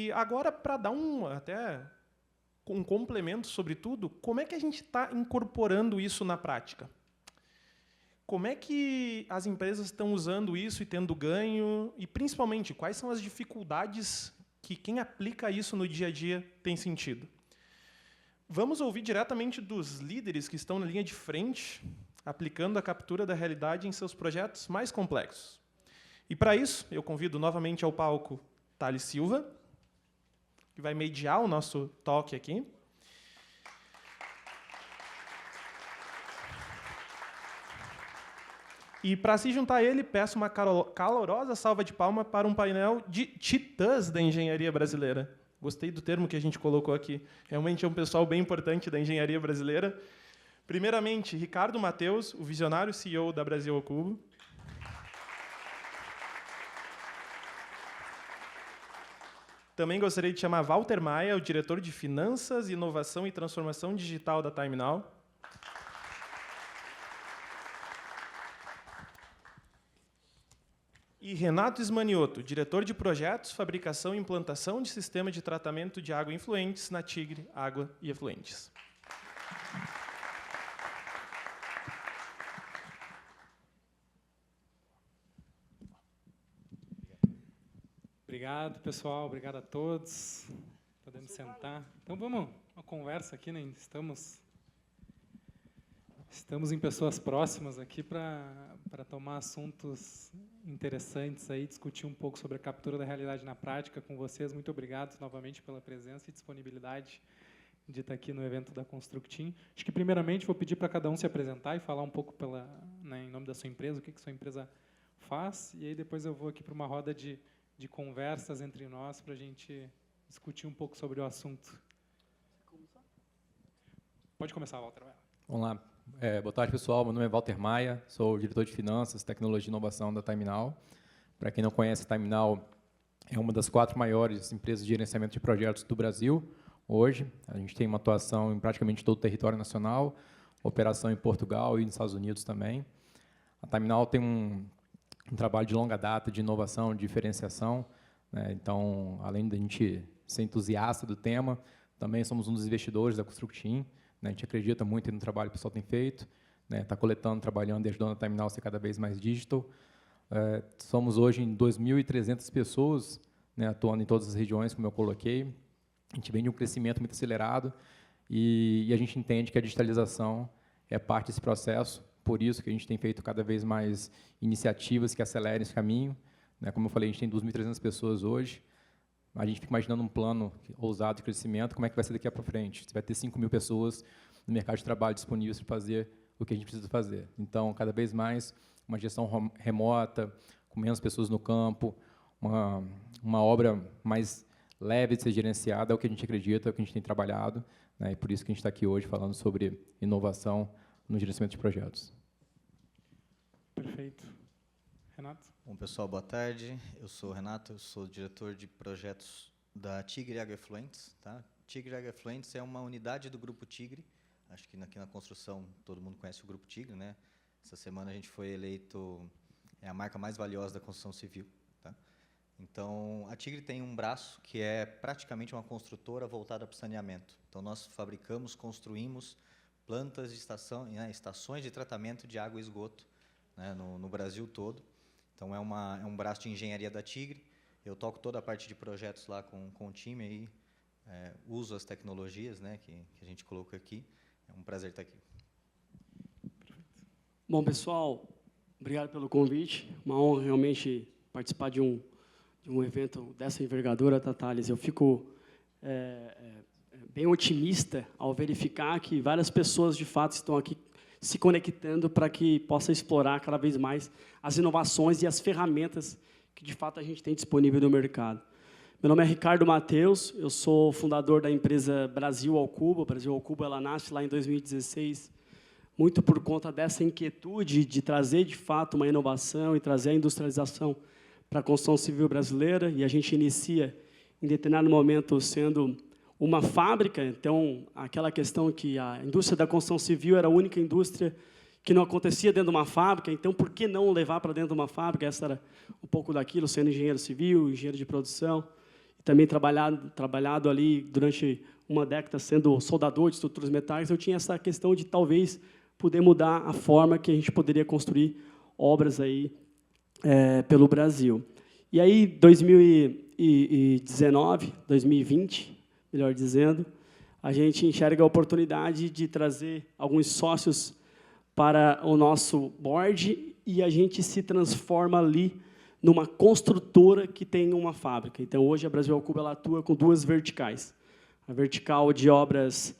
E agora, para dar até um complemento sobre tudo, como é que a gente está incorporando isso na prática? Como é que as empresas estão usando isso e tendo ganho? E, principalmente, quais são as dificuldades que quem aplica isso no dia a dia tem sentido? Vamos ouvir diretamente dos líderes que estão na linha de frente, aplicando a captura da realidade em seus projetos mais complexos. E, para isso, eu convido novamente ao palco Thales Silva, que vai mediar o nosso talk aqui. E, para se juntar a ele, peço uma calorosa salva de palmas para um painel de titãs da engenharia brasileira. Gostei do termo que a gente colocou aqui. Realmente é um pessoal bem importante da engenharia brasileira. Primeiramente, Ricardo Mateus, o visionário CEO da Brasil ao Cubo. Também gostaria de chamar Walter Maia, o diretor de Finanças, Inovação e Transformação Digital da TimeNow. E Renato Ismanioto, diretor de Projetos, Fabricação e Implantação de Sistema de Tratamento de Água Influentes na Tigre Água e Efluentes. Obrigado, pessoal. Obrigado a todos. Podemos sentar. Então, vamos uma conversa aqui, né? Estamos em pessoas próximas aqui para tomar assuntos interessantes, aí, discutir um pouco sobre a captura da realidade na prática com vocês. Muito obrigado novamente pela presença e disponibilidade de estar aqui no evento da Constructim. Acho que, primeiramente, vou pedir para cada um se apresentar e falar um pouco em nome da sua empresa, o que sua empresa faz, e aí depois eu vou aqui para uma roda de conversas entre nós para a gente discutir um pouco sobre o assunto. Pode começar, Walter. Vamos lá. Boa tarde, pessoal. Meu nome é Walter Maia, sou o diretor de Finanças, Tecnologia e Inovação da TimeNow. Para quem não conhece, a TimeNow é uma das 4 maiores empresas de gerenciamento de projetos do Brasil. Hoje, a gente tem uma atuação em praticamente todo o território nacional, operação em Portugal e nos Estados Unidos também. A TimeNow tem um trabalho de longa data de inovação, de diferenciação, né? Então, além de a gente ser entusiasta do tema, também somos um dos investidores da Constructim, né? A gente acredita muito no trabalho que o pessoal tem feito, né? Está coletando, trabalhando e ajudando a TimeNow a ser cada vez mais digital. Somos hoje em 2.300 pessoas, né, atuando em todas as regiões, como eu coloquei. A gente vem de um crescimento muito acelerado e a gente entende que a digitalização é parte desse processo. Por isso que a gente tem feito cada vez mais iniciativas que acelerem esse caminho, né? Como eu falei, a gente tem 2.300 pessoas hoje. A gente fica imaginando um plano ousado de crescimento, como é que vai ser daqui para frente. Você vai ter 5.000 pessoas no mercado de trabalho disponíveis para fazer o que a gente precisa fazer. Então, cada vez mais, uma gestão remota, com menos pessoas no campo, uma obra mais leve de ser gerenciada, é o que a gente acredita, é o que a gente tem trabalhado, né? E por isso que a gente está aqui hoje falando sobre inovação no gerenciamento de projetos. Perfeito. Renato? Bom, pessoal, boa tarde. Eu sou o Renato, eu sou diretor de projetos da Tigre Água Efluentes. Tá? Tigre Água Efluentes é uma unidade do Grupo Tigre. Acho que aqui na construção todo mundo conhece o Grupo Tigre, né? Essa semana a gente foi eleito a marca mais valiosa da construção civil. Tá? Então, a Tigre tem um braço que é praticamente uma construtora voltada para o saneamento. Então, nós fabricamos, construímos plantas de estações de tratamento de água e esgoto, né, no Brasil todo. Então, é um braço de engenharia da Tigre. Eu toco toda a parte de projetos lá com o time, aí, uso as tecnologias, né, que a gente colocou aqui. É um prazer estar aqui. Bom, pessoal, obrigado pelo convite. Uma honra realmente participar de um evento dessa envergadura, Thales. Eu fico bem otimista ao verificar que várias pessoas, de fato, estão aqui se conectando para que possa explorar cada vez mais as inovações e as ferramentas que, de fato, a gente tem disponível no mercado. Meu nome é Ricardo Mateus, eu sou fundador da empresa Brasil ao Cubo. A Brasil ao Cubo ela nasce lá em 2016, muito por conta dessa inquietude de trazer, de fato, uma inovação e trazer a industrialização para a construção civil brasileira. E a gente inicia, em determinado momento, sendo uma fábrica. Então, aquela questão que a indústria da construção civil era a única indústria que não acontecia dentro de uma fábrica, então, por que não levar para dentro de uma fábrica? Essa era um pouco daquilo, sendo engenheiro civil, engenheiro de produção. também trabalhado ali durante uma década sendo soldador de estruturas metálicas, eu tinha essa questão de talvez poder mudar a forma que a gente poderia construir obras aí pelo Brasil. E aí, 2019, 2020, melhor dizendo, a gente enxerga a oportunidade de trazer alguns sócios para o nosso board e a gente se transforma ali numa construtora que tem uma fábrica. Então, hoje, a Brasil ao Cubo ela atua com 2 verticais. A vertical de obras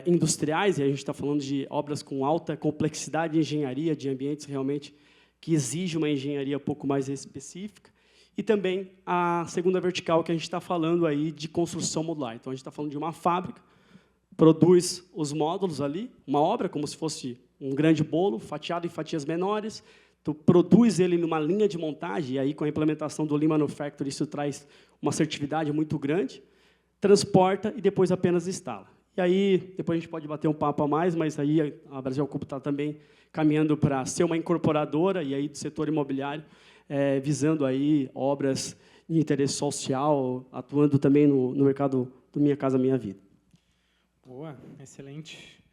industriais, e a gente está falando de obras com alta complexidade de engenharia, de ambientes realmente que exigem uma engenharia um pouco mais específica, e também a segunda vertical, que a gente está falando aí de construção modular. Então, a gente está falando de uma fábrica, produz os módulos ali, uma obra como se fosse um grande bolo, fatiado em fatias menores, tu produz ele numa linha de montagem, e aí, com a implementação do Lean Manufacturing, isso traz uma assertividade muito grande, transporta e depois apenas instala. E aí, depois a gente pode bater um papo a mais, mas aí a Brasil ao Cubo está também caminhando para ser uma incorporadora, e aí do setor imobiliário, visando aí obras de interesse social, atuando também no mercado do Minha Casa Minha Vida. Boa, excelente.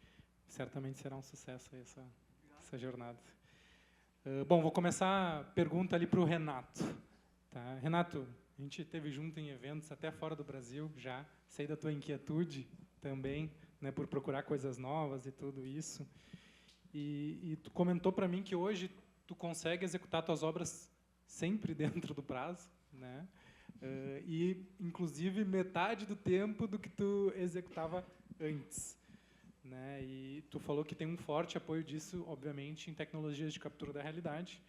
Certamente será um sucesso essa jornada. Bom, vou começar a pergunta ali para o Renato. Tá? Renato, a gente esteve junto em eventos até fora do Brasil já, sei da tua inquietude também, né, por procurar coisas novas e tudo isso. E tu comentou para mim que hoje tu consegue executar tuas obras sempre dentro do prazo, né? E, inclusive, metade do tempo do que tu executava antes. Né? E tu falou que tem um forte apoio disso, obviamente, em tecnologias de captura da realidade.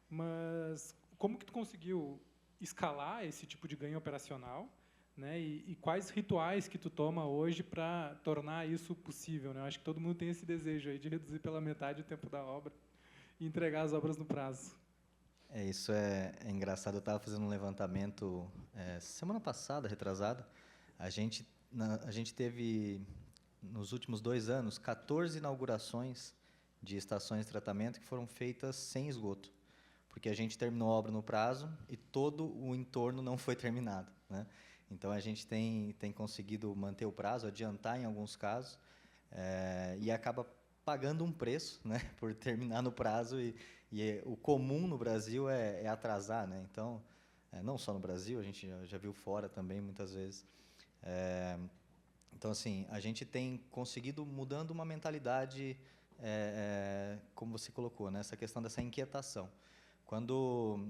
Mas como que tu conseguiu escalar esse tipo de ganho operacional, né? E quais rituais que tu toma hoje para tornar isso possível? Né? Eu acho que todo mundo tem esse desejo aí de reduzir pela metade o tempo da obra e entregar as obras no prazo. Isso é engraçado. Eu estava fazendo um levantamento semana passada, retrasada. A gente teve, nos últimos 2 anos, 14 inaugurações de estações de tratamento que foram feitas sem esgoto, porque a gente terminou a obra no prazo e todo o entorno não foi terminado, né? Então, a gente tem conseguido manter o prazo, adiantar em alguns casos, e acaba pagando um preço, né, por terminar no prazo, e o comum no Brasil é atrasar, né? Então, não só no Brasil, a gente já viu fora também, muitas vezes. Então, assim, a gente tem conseguido mudando uma mentalidade, como você colocou, né, essa questão dessa inquietação. Quando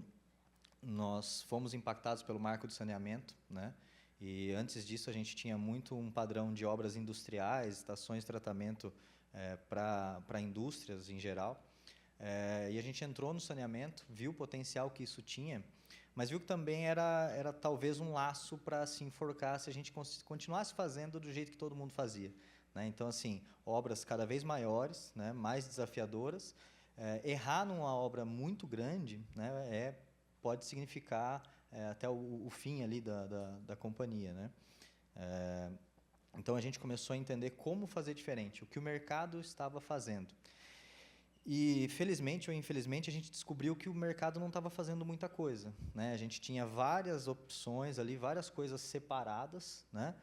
nós fomos impactados pelo marco do saneamento, né, e antes disso a gente tinha muito um padrão de obras industriais, estações de tratamento para indústrias em geral, e a gente entrou no saneamento, viu o potencial que isso tinha, mas viu que também era talvez um laço para se enforcar se a gente continuasse fazendo do jeito que todo mundo fazia, né? Então, assim, obras cada vez maiores, né, mais desafiadoras. Errar numa obra muito grande, né, pode significar até o fim ali da companhia, né? Então, a gente começou a entender como fazer diferente, o que o mercado estava fazendo. E, felizmente ou infelizmente, a gente descobriu que o mercado não estava fazendo muita coisa, né? A gente tinha várias opções ali, várias coisas separadas, né?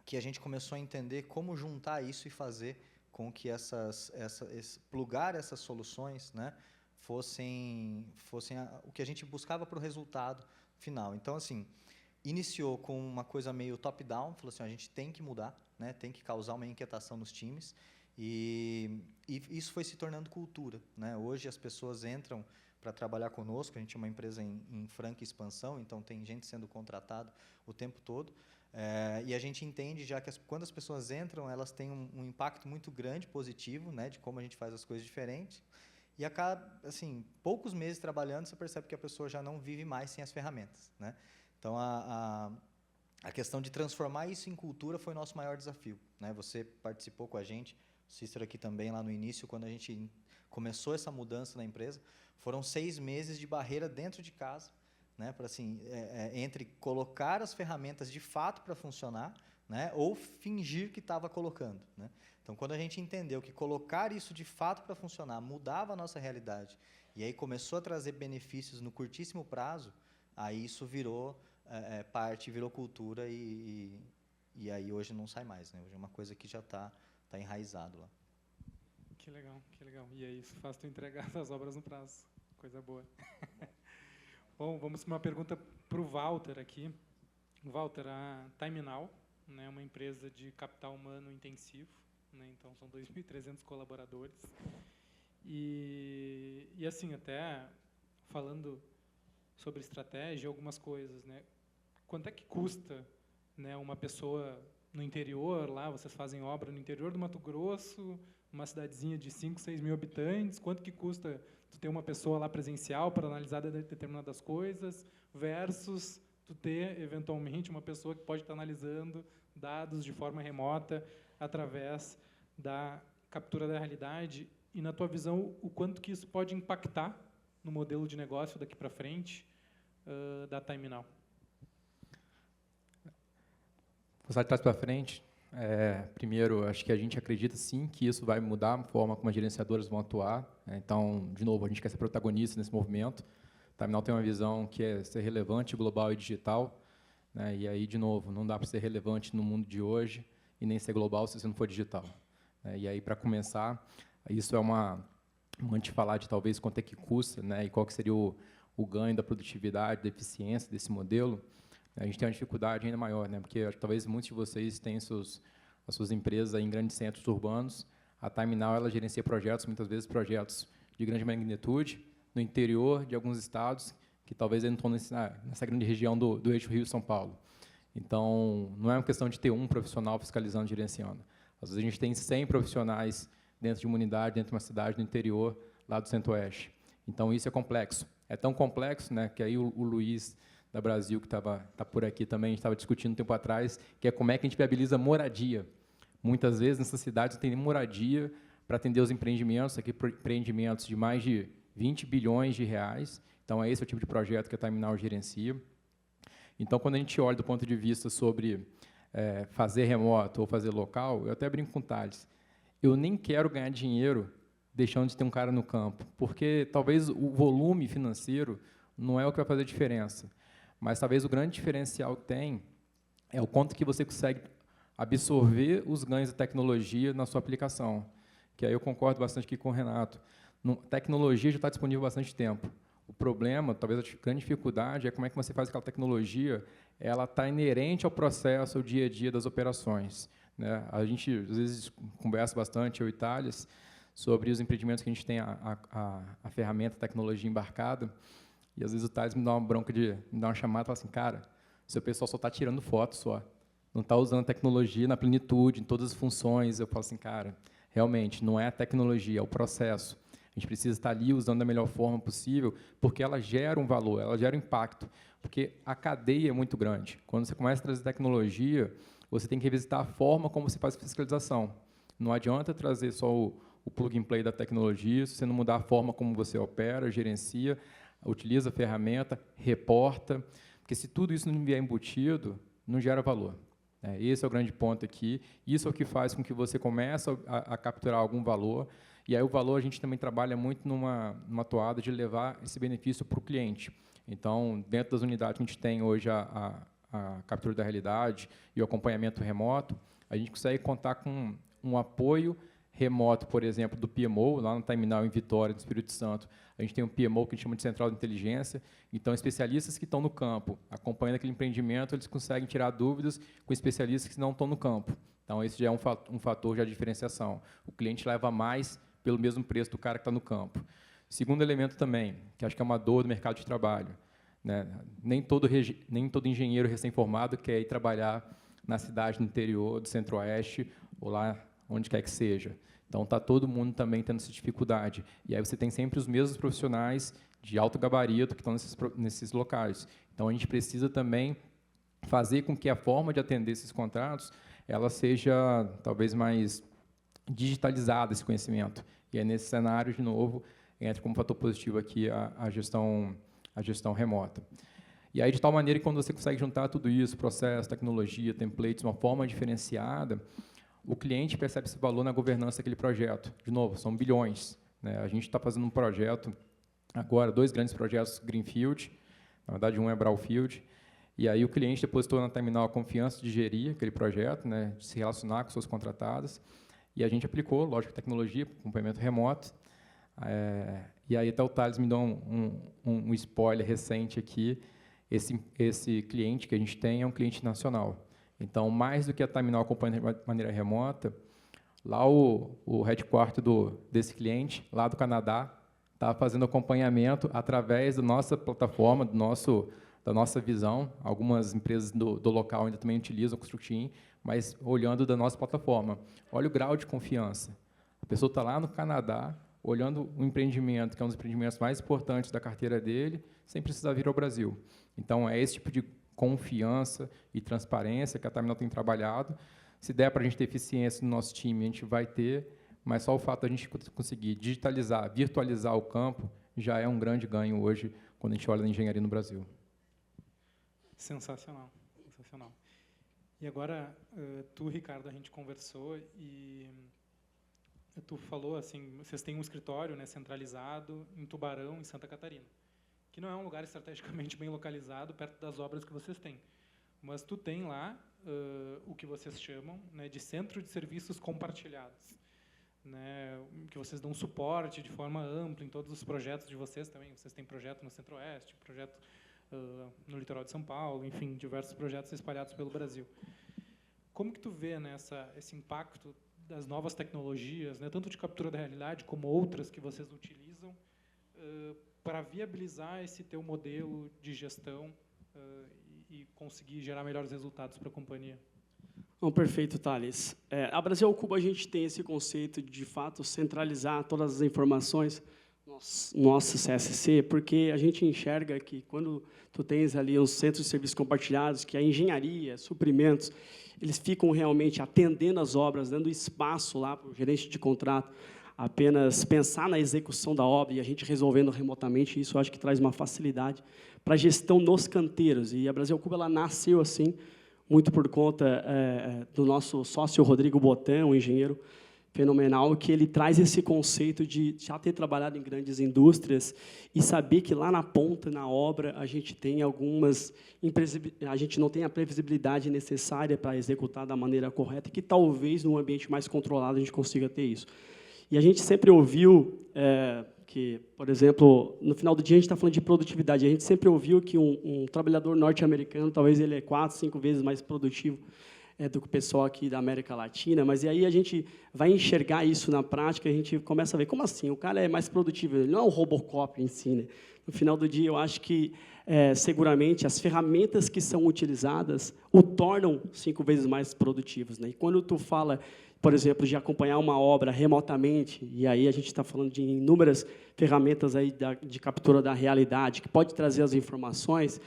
Que a gente começou a entender como juntar isso e fazer com que plugar essas soluções, né, fossem o que a gente buscava para o resultado final. Então, assim, iniciou com uma coisa meio top-down, falou assim, a gente tem que mudar, né, tem que causar uma inquietação nos times, e isso foi se tornando cultura, né? Hoje as pessoas entram para trabalhar conosco, a gente é uma empresa em franca expansão, então tem gente sendo contratada o tempo todo, e a gente entende já que quando as pessoas entram, elas têm um impacto muito grande, positivo, né, de como a gente faz as coisas diferentes, e acaba, assim, poucos meses trabalhando, você percebe que a pessoa já não vive mais sem as ferramentas, né? Então, a questão de transformar isso em cultura foi o nosso maior desafio, né? Você participou com a gente, o Cícero aqui também, lá no início, quando a gente começou essa mudança na empresa, foram 6 meses de barreira dentro de casa, né, para, assim, entre colocar as ferramentas de fato para funcionar, né, ou fingir que estava colocando, né? Então, quando a gente entendeu que colocar isso de fato para funcionar mudava a nossa realidade, e aí começou a trazer benefícios no curtíssimo prazo, aí isso virou parte, virou cultura e aí hoje não sai mais, né? Hoje é uma coisa que já está enraizado lá. Que legal, que legal. E aí isso faz tu entregar as obras no prazo. Coisa boa. Bom, vamos para uma pergunta para o Walter aqui. Walter, a TimeNow, né, é uma empresa de capital humano intensivo, né, então são 2.300 colaboradores. E assim, até falando sobre estratégia, algumas coisas, né? Quanto é que custa, né, uma pessoa no interior, lá vocês fazem obra no interior do Mato Grosso, uma cidadezinha de 5, 6 mil habitantes, quanto que custa tu ter uma pessoa lá presencial para analisar determinadas coisas, versus tu ter, eventualmente, uma pessoa que pode estar analisando dados de forma remota através da captura da realidade, e, na tua visão, o quanto que isso pode impactar no modelo de negócio daqui para frente da TimeNow? Passar de trás para frente, primeiro, acho que a gente acredita, sim, que isso vai mudar a forma como as gerenciadoras vão atuar. Então, de novo, a gente quer ser protagonista nesse movimento. A TimeNow tem uma visão que é ser relevante, global e digital, né? E aí, de novo, não dá para ser relevante no mundo de hoje e nem ser global se você não for digital. E aí, para começar, isso é antes de falar de talvez quanto é que custa, né, e qual que seria o ganho da produtividade, da eficiência desse modelo, a gente tem uma dificuldade ainda maior, né, porque talvez muitos de vocês tenham as suas empresas aí em grandes centros urbanos. A TimeNow, ela gerencia projetos, muitas vezes projetos de grande magnitude, no interior de alguns estados, que talvez não estão nessa grande região do eixo Rio-São Paulo. Então, não é uma questão de ter um profissional fiscalizando, gerenciando. Às vezes a gente tem 100 profissionais dentro de uma unidade, dentro de uma cidade no interior, lá do Centro-Oeste. Então, isso é complexo. É tão complexo, né, que aí o Luiz, da Brasil, que está por aqui também, a gente estava discutindo um tempo atrás, que é como é que a gente viabiliza moradia. Muitas vezes, nessas cidades, não tem nem moradia para atender os empreendimentos, aqui empreendimentos de mais de 20 bilhões de reais. Então, esse é o tipo de projeto que a TimeNow gerencia. Então, quando a gente olha do ponto de vista sobre fazer remoto ou fazer local, eu até brinco com o Thales, eu nem quero ganhar dinheiro deixando de ter um cara no campo, porque talvez o volume financeiro não é o que vai fazer a diferença, mas talvez o grande diferencial que tem é o quanto que você consegue absorver os ganhos da tecnologia na sua aplicação, que aí eu concordo bastante aqui com o Renato. Tecnologia já está disponível há bastante tempo. O problema, talvez a grande dificuldade, é como é que você faz aquela tecnologia, ela está inerente ao processo, ao dia a dia das operações, né? A gente, às vezes, conversa bastante, eu e Thales, sobre os empreendimentos que a gente tem a ferramenta, a tecnologia embarcada, e, às vezes, o Thales me dá uma bronca, me dá uma chamada e fala assim, cara, seu pessoal só está tirando foto só, não está usando a tecnologia na plenitude, em todas as funções. Eu falo assim, cara, realmente, não é a tecnologia, é o processo. A gente precisa estar ali usando da melhor forma possível, porque ela gera um valor, ela gera um impacto, porque a cadeia é muito grande. Quando você começa a trazer tecnologia, você tem que revisitar a forma como você faz a fiscalização. Não adianta trazer só o plug and play da tecnologia, se você não mudar a forma como você opera, gerencia, utiliza a ferramenta, reporta, porque se tudo isso não vier embutido, não gera valor. Esse é o grande ponto aqui. Isso é o que faz com que você comece a capturar algum valor. E aí o valor a gente também trabalha muito numa toada de levar esse benefício para o cliente. Então, dentro das unidades que a gente tem hoje a captura da realidade e o acompanhamento remoto, a gente consegue contar com um apoio remoto, por exemplo, do PMO, lá no TimeNow em Vitória, do Espírito Santo. A gente tem um PMO que a gente chama de Central de Inteligência. Então, especialistas que estão no campo, acompanhando aquele empreendimento, eles conseguem tirar dúvidas com especialistas que não estão no campo. Então, esse já é um fator de diferenciação. O cliente leva mais pelo mesmo preço do cara que está no campo. Segundo elemento também, que acho que é uma dor do mercado de trabalho, né? Nem todo engenheiro recém-formado quer ir trabalhar na cidade no interior do Centro-Oeste ou lá onde quer que seja. Então, está todo mundo também tendo essa dificuldade. E aí você tem sempre os mesmos profissionais de alto gabarito que estão nesses locais. Então, a gente precisa também fazer com que a forma de atender esses contratos ela seja, talvez, mais digitalizada, esse conhecimento. E é nesse cenário, de novo, entra como fator positivo aqui a gestão remota. E aí, de tal maneira que, quando você consegue juntar tudo isso, processo, tecnologia, templates, de uma forma diferenciada, o cliente percebe esse valor na governança daquele projeto. De novo, são bilhões, né? A gente está fazendo um projeto, agora, 2 grandes projetos Greenfield, na verdade, um é Brownfield, E aí o cliente depositou na Terminal a confiança de gerir aquele projeto, né, de se relacionar com seus contratados, e a gente aplicou, lógico, tecnologia, acompanhamento remoto. E aí até o Thales me deu um spoiler recente aqui. Esse cliente que a gente tem é um cliente nacional. Então, mais do que a Terminal acompanha de maneira remota, lá o headquarter desse cliente, lá do Canadá, está fazendo acompanhamento através da nossa plataforma, da nossa visão. Algumas empresas do local ainda também utilizam o Constructim, mas olhando da nossa plataforma. Olha o grau de confiança. A pessoa está lá no Canadá, olhando um empreendimento, que é um dos empreendimentos mais importantes da carteira dele, sem precisar vir ao Brasil. Então, é esse tipo de confiança e transparência que a Terminal tem trabalhado. Se der para a gente ter eficiência no nosso time, a gente vai ter, mas só o fato de a gente conseguir digitalizar, virtualizar o campo, já é um grande ganho hoje, quando a gente olha na engenharia no Brasil. Sensacional, sensacional. E agora, tu, Ricardo, a gente conversou e tu falou assim, vocês têm um escritório, né, centralizado em Tubarão, em Santa Catarina, que não é um lugar estrategicamente bem localizado perto das obras que vocês têm. Mas tu tem lá o que vocês chamam, né, de centro de serviços compartilhados, né, que vocês dão suporte de forma ampla em todos os projetos de vocês também. Vocês têm projeto no Centro-Oeste, projeto no litoral de São Paulo, enfim, diversos projetos espalhados pelo Brasil. Como que tu vê, né, esse impacto das novas tecnologias, né, tanto de captura da realidade como outras que vocês utilizam para viabilizar esse teu modelo de gestão e conseguir gerar melhores resultados para a companhia? Bom, perfeito, Thales. A Brasil ao Cubo, a gente tem esse conceito de fato, centralizar todas as informações nosso CSC, porque a gente enxerga que quando tu tens ali os centros de serviços compartilhados, que a engenharia, suprimentos, eles ficam realmente atendendo as obras, dando espaço lá para o gerente de contrato apenas pensar na execução da obra e a gente resolvendo remotamente. Isso eu acho que traz uma facilidade para a gestão nos canteiros. E a Brasil Cubo ela nasceu assim, muito por conta do nosso sócio Rodrigo Botan, um engenheiro fenomenal, que ele traz esse conceito de já ter trabalhado em grandes indústrias e saber que lá na ponta, na obra, a gente não tem a previsibilidade necessária para executar da maneira correta e que talvez num ambiente mais controlado a gente consiga ter isso. E a gente sempre ouviu que, por exemplo, no final do dia a gente está falando de produtividade, a gente sempre ouviu que um trabalhador norte-americano, talvez ele é 4, 5 vezes mais produtivo do que o pessoal aqui da América Latina, mas e aí a gente vai enxergar isso na prática, a gente começa a ver, como assim? O cara é mais produtivo, ele não é um Robocop em si, né? No final do dia, eu acho que, seguramente, as ferramentas que são utilizadas o tornam 5 vezes mais produtivos, né? E quando tu fala, por exemplo, de acompanhar uma obra remotamente, e aí a gente está falando de inúmeras ferramentas aí de captura da realidade, que pode trazer as informações,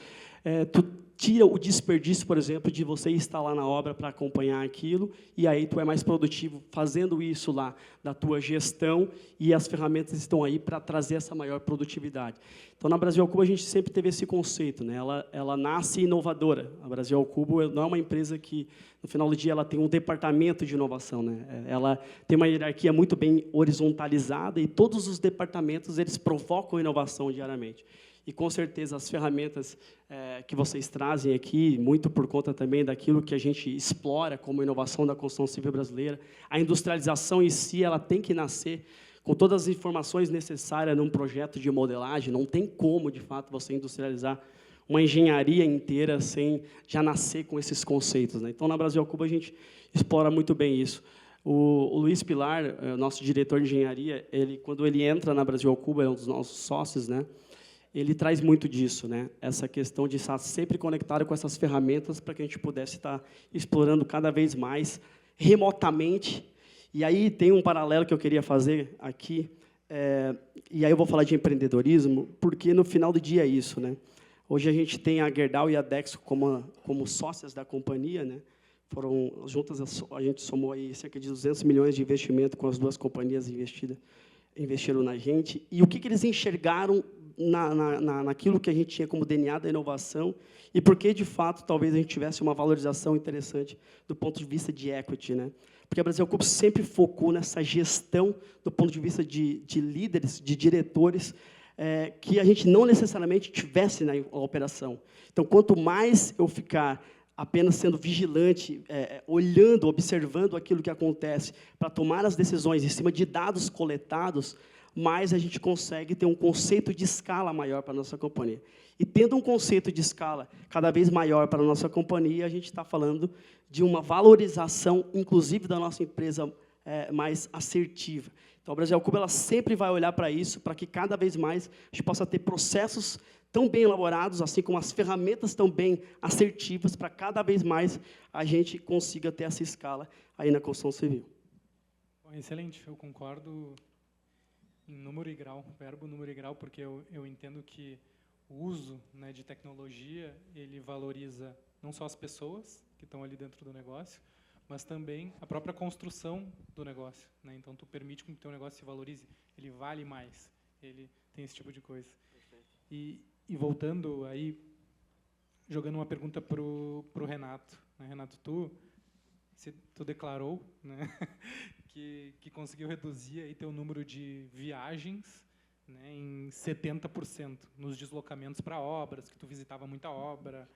tu tira o desperdício, por exemplo, de você estar lá na obra para acompanhar aquilo, e aí tu é mais produtivo fazendo isso lá da tua gestão, e as ferramentas estão aí para trazer essa maior produtividade. Então, na Brasil ao Cubo, a gente sempre teve esse conceito, né? Ela nasce inovadora. A Brasil ao Cubo não é uma empresa que, no final do dia, ela tem um departamento de inovação, né? Ela tem uma hierarquia muito bem horizontalizada, e todos os departamentos eles provocam inovação diariamente. E, com certeza, as ferramentas que vocês trazem aqui, muito por conta também daquilo que a gente explora como inovação da construção civil brasileira, a industrialização em si ela tem que nascer com todas as informações necessárias num projeto de modelagem. Não tem como, de fato, você industrializar uma engenharia inteira sem já nascer com esses conceitos, né? Então, na Brasil ao Cubo, a gente explora muito bem isso. O Luiz Pilar, nosso diretor de engenharia, quando ele entra na Brasil ao Cubo, é um dos nossos sócios, né? Ele traz muito disso, né? Essa questão de estar sempre conectado com essas ferramentas para que a gente pudesse estar explorando cada vez mais remotamente. E aí tem um paralelo que eu queria fazer aqui, e aí eu vou falar de empreendedorismo, porque no final do dia é isso, né? Hoje a gente tem a Gerdau e a Dexco como sócias da companhia, né? Foram juntas, a gente somou aí cerca de 200 milhões de investimento com as duas companhias investiram na gente. E o que eles enxergaram naquilo que a gente tinha como DNA da inovação e porque, de fato, talvez a gente tivesse uma valorização interessante do ponto de vista de equity, né? Porque a Brasil ao Cubo sempre focou nessa gestão do ponto de vista de líderes, de diretores, que a gente não necessariamente tivesse na operação. Então, quanto mais eu ficar apenas sendo vigilante, olhando, observando aquilo que acontece, para tomar as decisões em cima de dados coletados, mais a gente consegue ter um conceito de escala maior para a nossa companhia. E tendo um conceito de escala cada vez maior para a nossa companhia, a gente está falando de uma valorização, inclusive, da nossa empresa mais assertiva. Então, a Brasil Cubo ela sempre vai olhar para isso, para que cada vez mais a gente possa ter processos tão bem elaborados, assim como as ferramentas tão bem assertivas, para cada vez mais a gente consiga ter essa escala aí na construção civil. Bom, excelente, eu concordo em número e grau, verbo, número e grau, porque eu entendo que o uso, né, de tecnologia, ele valoriza não só as pessoas que estão ali dentro do negócio, mas também a própria construção do negócio, né? Então, tu permite que o teu negócio se valorize, ele vale mais, ele tem esse tipo de coisa. E voltando aí, jogando uma pergunta para o Renato. Né? Renato, tu declarou, né, que conseguiu reduzir aí teu número de viagens, né, em 70% nos deslocamentos para obras, que tu visitava muita obra.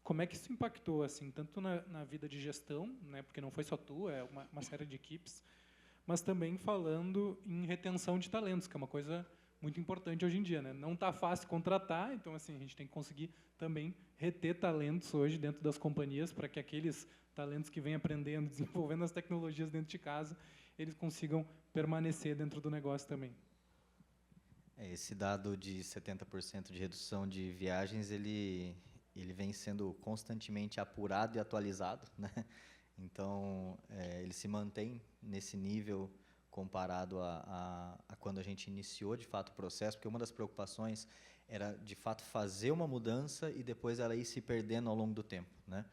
Como é que isso impactou, assim, tanto na vida de gestão, né, porque não foi só tu, é uma série de equipes, mas também falando em retenção de talentos, que é uma coisa muito importante hoje em dia, né? Não está fácil contratar, então assim a gente tem que conseguir também reter talentos hoje dentro das companhias para que aqueles talentos que vêm aprendendo, desenvolvendo as tecnologias dentro de casa, eles consigam permanecer dentro do negócio também. Esse dado de 70% de redução de viagens, ele vem sendo constantemente apurado e atualizado, né? Então, ele se mantém nesse nível comparado a quando a gente iniciou, de fato, o processo, porque uma das preocupações era, de fato, fazer uma mudança e depois ela ir se perdendo ao longo do tempo, né?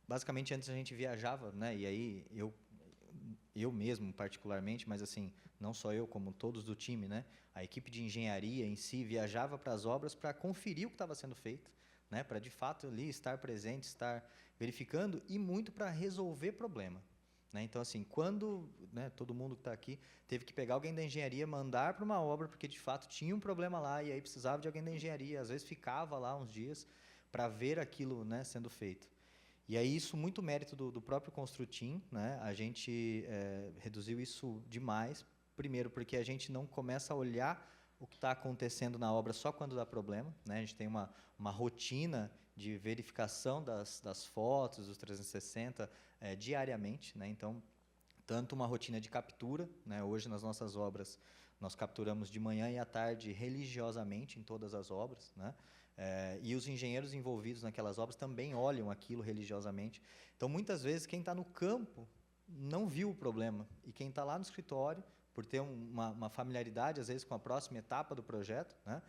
Basicamente, antes a gente viajava, né? E aí, eu mesmo, particularmente, mas assim, não só eu, como todos do time, né? A equipe de engenharia em si viajava para as obras para conferir o que estava sendo feito, né? Para, de fato, ali estar presente, estar verificando e muito para resolver problema. Né? Então, assim, quando, né, todo mundo que está aqui teve que pegar alguém da engenharia, mandar para uma obra, porque, de fato, tinha um problema lá e aí precisava de alguém da engenharia, às vezes ficava lá uns dias para ver aquilo, né, sendo feito. E aí isso muito mérito do próprio Construteam, né? A gente reduziu isso demais, primeiro porque a gente não começa a olhar o que está acontecendo na obra só quando dá problema, né? A gente tem uma rotina de verificação das fotos, dos 360, diariamente, né? Então, tanto uma rotina de captura, né? Hoje nas nossas obras nós capturamos de manhã e à tarde religiosamente em todas as obras, né? E os engenheiros envolvidos naquelas obras também olham aquilo religiosamente. Então, muitas vezes, quem está no campo não viu o problema. E quem está lá no escritório, por ter uma familiaridade, às vezes, com a próxima etapa do projeto, né,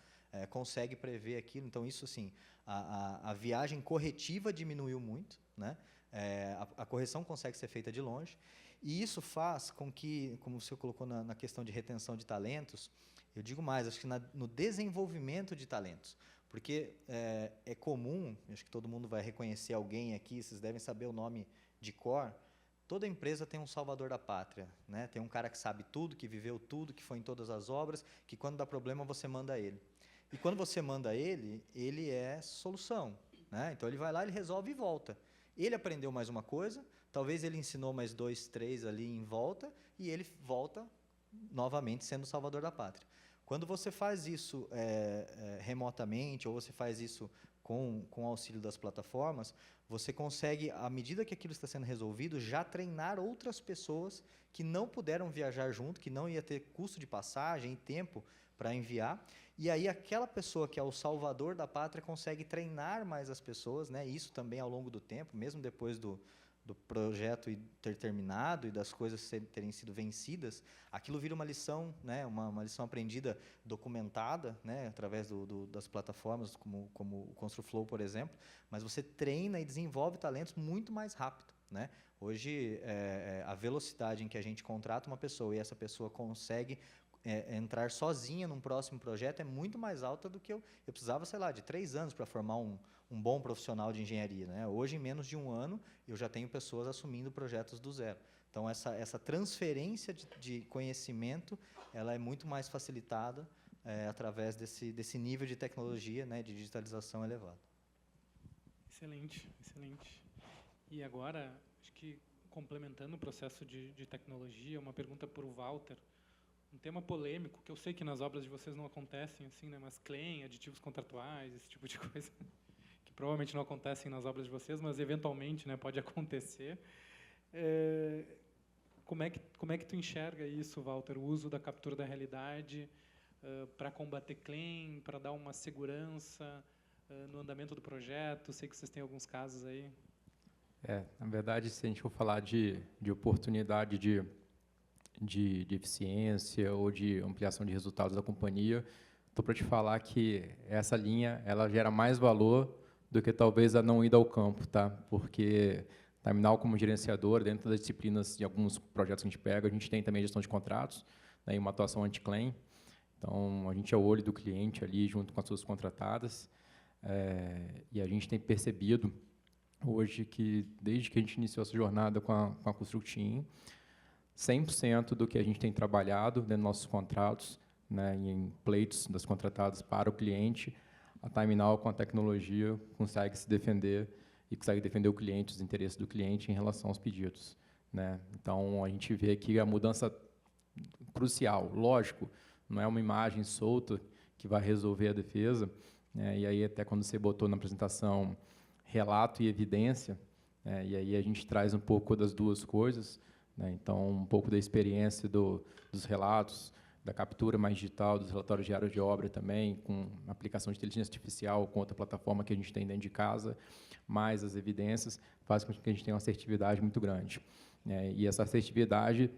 consegue prever aquilo. Então, isso, assim, a viagem corretiva diminuiu muito, né? A correção consegue ser feita de longe. E isso faz com que, como você colocou na questão de retenção de talentos, eu digo mais, acho que no desenvolvimento de talentos. Porque é comum, acho que todo mundo vai reconhecer alguém aqui, vocês devem saber o nome de cor, toda empresa tem um salvador da pátria, né? Tem um cara que sabe tudo, que viveu tudo, que foi em todas as obras, que quando dá problema você manda ele. E quando você manda ele é solução, né? Então ele vai lá, ele resolve e volta. Ele aprendeu mais uma coisa, talvez ele ensinou mais 2, 3 ali em volta, e ele volta novamente sendo o salvador da pátria. Quando você faz isso remotamente, ou você faz isso com o auxílio das plataformas, você consegue, à medida que aquilo está sendo resolvido, já treinar outras pessoas que não puderam viajar junto, que não ia ter custo de passagem e tempo para enviar. E aí aquela pessoa que é o salvador da pátria consegue treinar mais as pessoas, né? Isso também ao longo do tempo, mesmo depois do projeto ter terminado e das coisas terem sido vencidas, aquilo vira uma lição, né, uma lição aprendida, documentada, né, através das plataformas como o ConstruFlow, por exemplo, mas você treina e desenvolve talentos muito mais rápido, né? Hoje, a velocidade em que a gente contrata uma pessoa e essa pessoa consegue entrar sozinha num próximo projeto é muito mais alta do que eu precisava, sei lá, de 3 anos para formar um bom profissional de engenharia, né? Hoje, em menos de 1 ano, eu já tenho pessoas assumindo projetos do zero. Então, essa transferência de conhecimento, ela é muito mais facilitada através desse nível de tecnologia, né, de digitalização elevado. Excelente, excelente. E agora, acho que complementando o processo de tecnologia, uma pergunta para o Walter. Um tema polêmico, que eu sei que nas obras de vocês não acontecem assim, né, mas claim, aditivos contratuais, esse tipo de coisa, que provavelmente não acontecem nas obras de vocês, mas eventualmente, né, pode acontecer. Como é que tu enxerga isso, Walter, o uso da captura da realidade para combater claim, para dar uma segurança no andamento do projeto? Sei que vocês têm alguns casos aí. Na verdade, se a gente for falar de oportunidade de eficiência ou de ampliação de resultados da companhia, estou para te falar que essa linha ela gera mais valor do que talvez a não ida ao campo, tá? Porque Terminal como gerenciador, dentro das disciplinas de alguns projetos que a gente pega, a gente tem também gestão de contratos, né, e uma atuação anti-claim. Então, a gente é o olho do cliente ali, junto com as suas contratadas, e a gente tem percebido hoje que, desde que a gente iniciou essa jornada com a Constructim, 100% do que a gente tem trabalhado dentro dos nossos contratos, né, em pleitos das contratadas para o cliente, a Terminal, com a tecnologia, consegue se defender e consegue defender o cliente, os interesses do cliente em relação aos pedidos, né? Então, a gente vê aqui a mudança crucial. Lógico, não é uma imagem solta que vai resolver a defesa, né? E aí, até quando você botou na apresentação relato e evidência, né? E aí a gente traz um pouco das duas coisas, né? Então, um pouco da experiência dos relatos, da captura mais digital, dos relatórios diários de obra também, com aplicação de inteligência artificial, com outra plataforma que a gente tem dentro de casa, mais as evidências, faz com que a gente tenha uma assertividade muito grande, né? E essa assertividade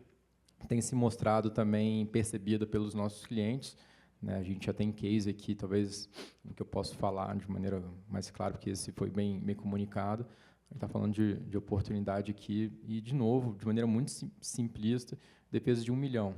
tem se mostrado também percebida pelos nossos clientes, né? A gente já tem case aqui, talvez, que eu posso falar de maneira mais clara, porque esse foi bem comunicado. A gente está falando de oportunidade aqui, e, de novo, de maneira muito simplista, defesa de 1 milhão.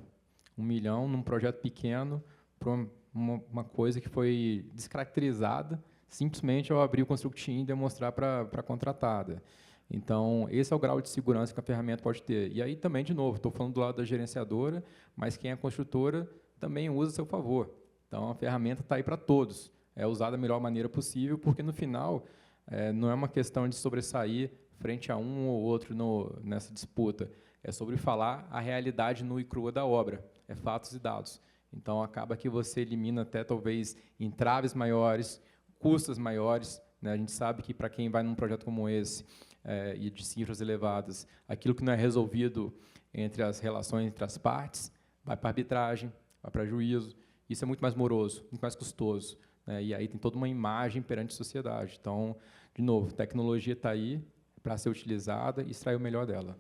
1 milhão num projeto pequeno, para uma coisa que foi descaracterizada simplesmente ao abrir o Constructim e demonstrar para a contratada. Então, esse é o grau de segurança que a ferramenta pode ter. E aí também, de novo, estou falando do lado da gerenciadora, mas quem é construtora também usa a seu favor. Então, a ferramenta está aí para todos. É usada da melhor maneira possível, porque, no final, não é uma questão de sobressair frente a um ou outro nessa disputa. É sobre falar a realidade nua e crua da obra. É fatos e dados. Então, acaba que você elimina até, talvez, entraves maiores, custos maiores, né? A gente sabe que, para quem vai num projeto como esse, e de cifras elevadas, aquilo que não é resolvido entre as relações entre as partes, vai para arbitragem, vai para juízo. Isso é muito mais moroso, muito mais custoso, né? E aí tem toda uma imagem perante a sociedade. Então, de novo, a tecnologia está aí para ser utilizada e extrair o melhor dela.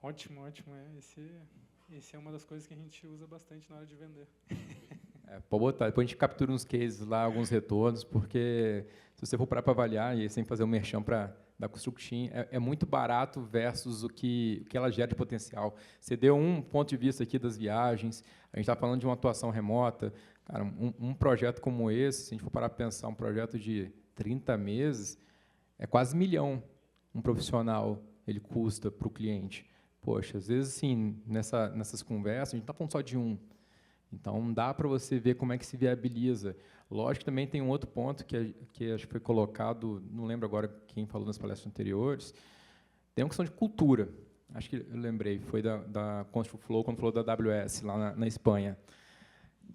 Ótimo, ótimo. Esse é uma das coisas que a gente usa bastante na hora de vender. Pode botar. Depois a gente captura uns cases lá, alguns retornos, porque se você for parar para avaliar, e sem fazer um merchan da Constructim, é muito barato versus o que ela gera de potencial. Você deu um ponto de vista aqui das viagens, a gente está falando de uma atuação remota. Cara, um projeto como esse, se a gente for parar para pensar, um projeto de 30 meses, é quase 1 milhão um profissional ele custa para o cliente. Poxa, às vezes, assim, nessas conversas, a gente não está falando só de um. Então, dá para você ver como é que se viabiliza. Lógico que também tem um outro ponto que acho que foi colocado, não lembro agora quem falou nas palestras anteriores, tem uma questão de cultura. Acho que eu lembrei, foi da ConstruFlow, quando falou da AWS, lá na Espanha.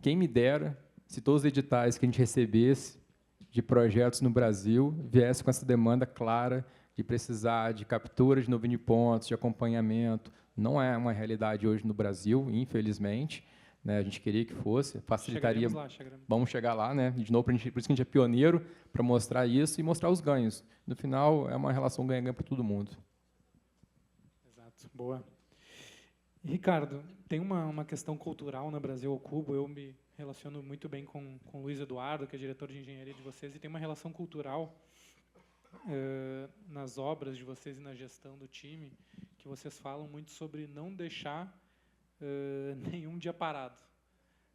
Quem me dera se todos os editais que a gente recebesse de projetos no Brasil viessem com essa demanda clara de precisar de captura de nuvem de pontos, de acompanhamento. Não é uma realidade hoje no Brasil, infelizmente, né? A gente queria que fosse, facilitaria. Chegaremos. Vamos chegar lá, né? De novo, por isso que a gente é pioneiro para mostrar isso e mostrar os ganhos. No final, é uma relação ganha-ganha para todo mundo. Exato, boa. E, Ricardo, tem uma questão cultural no Brasil ao Cubo. Eu me relaciono muito bem com o Luiz Eduardo, que é diretor de engenharia de vocês, e tem uma relação cultural nas obras de vocês e na gestão do time, que vocês falam muito sobre não deixar nenhum dia parado,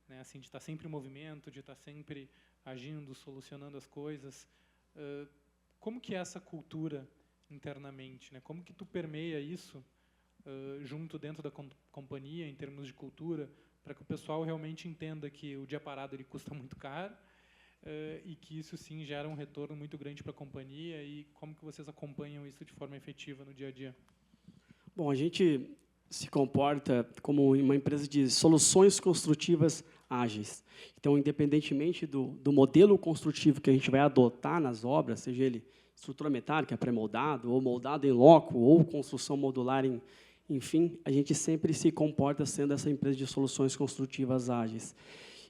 né? Assim, de estar sempre em movimento, de estar sempre agindo, solucionando as coisas. Como que é essa cultura internamente, né? Como que tu permeia isso junto dentro da companhia, em termos de cultura, para que o pessoal realmente entenda que o dia parado ele custa muito caro, e que isso sim gera um retorno muito grande para a companhia, e como que vocês acompanham isso de forma efetiva no dia a dia? Bom, a gente se comporta como uma empresa de soluções construtivas ágeis. Então, independentemente do modelo construtivo que a gente vai adotar nas obras, seja ele estrutura metálica, pré-moldado, ou moldado em loco, ou construção modular, enfim, a gente sempre se comporta sendo essa empresa de soluções construtivas ágeis.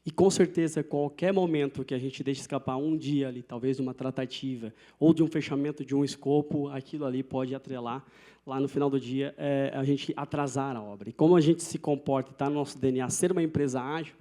E, com certeza, qualquer momento que a gente deixe escapar um dia ali, talvez de uma tratativa, ou de um fechamento de um escopo, aquilo ali pode atrelar, lá no final do dia, a gente atrasar a obra. E como a gente se comporta, está no nosso DNA, ser uma empresa ágil,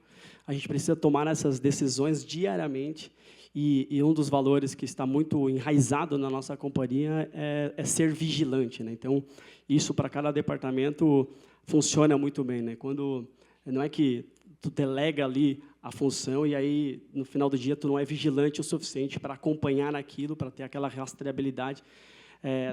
a gente precisa tomar essas decisões diariamente, e um dos valores que está muito enraizado na nossa companhia é ser vigilante, né? Então, isso para cada departamento funciona muito bem, né? Quando não é que tu delega ali a função e aí no final do dia tu não é vigilante o suficiente para acompanhar aquilo, para ter aquela rastreabilidade